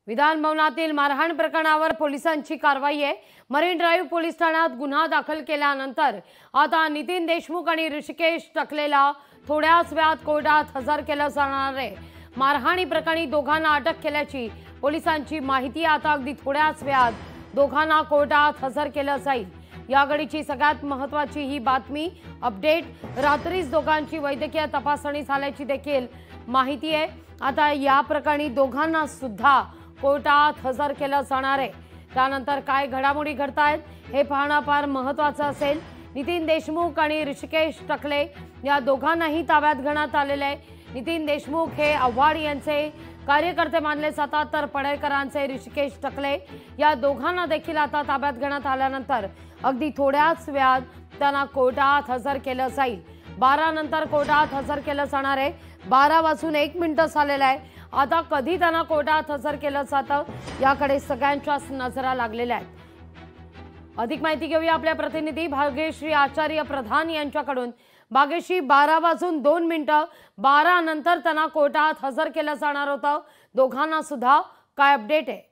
विधान भवनातील मारहाण प्रकरणावर पोलिसांची कारवाई आहे। मरीन ड्राइव्ह पोलीस ठाण्यात गुन्हा दाखल केल्यानंतर आता नितीन देशमुख आणि ऋषिकेश टकलेला थोड्याच वेळात कोर्टात हजर केलं जाणार आहे। मारहाणी प्रकरणी दोघांना अटक केल्याची पोलिसांची माहिती। आता अगदी थोड्याच वेळात दोघांना कोर्टात हजर केलं जाईल। या घडीची सगळ्यात महत्त्वाची ही बातमी अपडेट। रात्रीच दोघांची वैद्यकीय तपासणी झाल्याची देखील माहिती आहे। आता या प्रकरणी दोघांना सुद्धा कोर्टात हजर केलं जाणार आहे। त्यानंतर काय घडामोडी घडतायत हे पाहणं फार महत्त्वाचं असेल। नितीन देशमुख आणि ऋषिकेश टकले या दोघांनाही ताब्यात घेण्यात आलेले आहे। नितीन देशमुख हे आव्हाड यांचे कार्यकर्ते मानले जातात, तर पडळकरांचे ऋषिकेश टकले या दोघांना देखील आता ताब्यात घेण्यात आल्यानंतर अगदी थोड्याच वेळात त्यांना कोर्टात हजर केलं जाईल। 12 नंतर कोर्टात हजर केलं जाणार आहे। 12:01 झालेलं आहे। आता कधी त्यांना कोर्टात हजर केलं जातं याकडे सगळ्यांच्याच नजरा लागलेल्या आहेत। अधिक माहिती घेऊया आपल्या प्रतिनिधी भाग्यश्री आचार्य प्रधान यांच्याकडून। भाग्यश्री, 12:02 12 नंतर त्यांना कोर्टात हजर केलं जाणार होतं, दोघांना सुद्धा काय अपडेट आहे?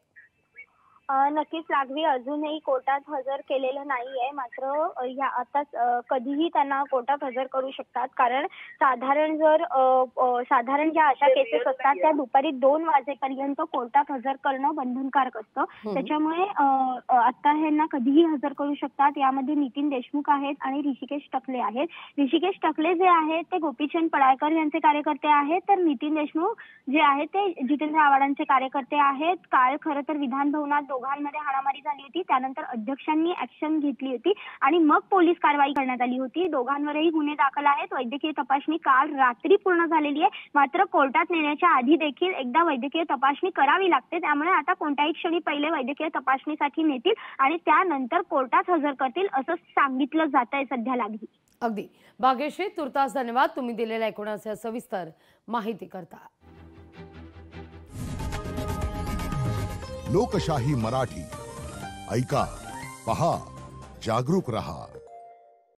नक्कीच राघवी, अजूनही कोर्टात हजर केलेलं नाहीये। मात्र या आताच कधीही त्यांना कोर्टात हजर करू शकतात, कारण साधारण ज्या अशा केसेस असतात त्या दुपारी 2 वाजेपर्यंत कोर्टात हजर करणं बंधनकारक असतं। त्याच्यामुळे आता ह्यांना कधीही हजर करू शकतात। यामध्ये नितीन देशमुख आहेत आणि ऋषिकेश टकले आहेत। ऋषिकेश टकले जे आहेत ते गोपीचंद पडळकर यांचे कार्यकर्ते आहेत, तर नितीन देशमुख जे आहेत ते जितेंद्र आव्हाडांचे कार्यकर्ते आहेत। काल खरं तर विधान भवनात दोघांमध्ये हाणामारी झाली होती, त्यानंतर अध्यक्षांनी ऍक्शन घेतली होती आणि मग पोलीस कारवाई करण्यात आली होती। दोघांवरही गुन्हे दाखल आहेत। वैद्यकीय तपासणी काल रात्री पूर्ण झालेली आहे, मात्र कोर्टात नेण्याच्या आधी देखील एकदा वैद्यकीय तपासणी करावी लागते। त्यामुळे आता कोणत्याही क्षणी पहिले वैद्यकीय तपासणीसाठी नेतील आणि त्यानंतर कोर्टात हजर करतील असं सांगितलं जातंय सध्या लागली। अगदी भाग्यश्री, तुर्तास धन्यवाद तुम्ही दिलेल्या एकूणच सविस्तर माहिती करता। लोकशाही मराठी ऐका, पहा, जागरूक रहा।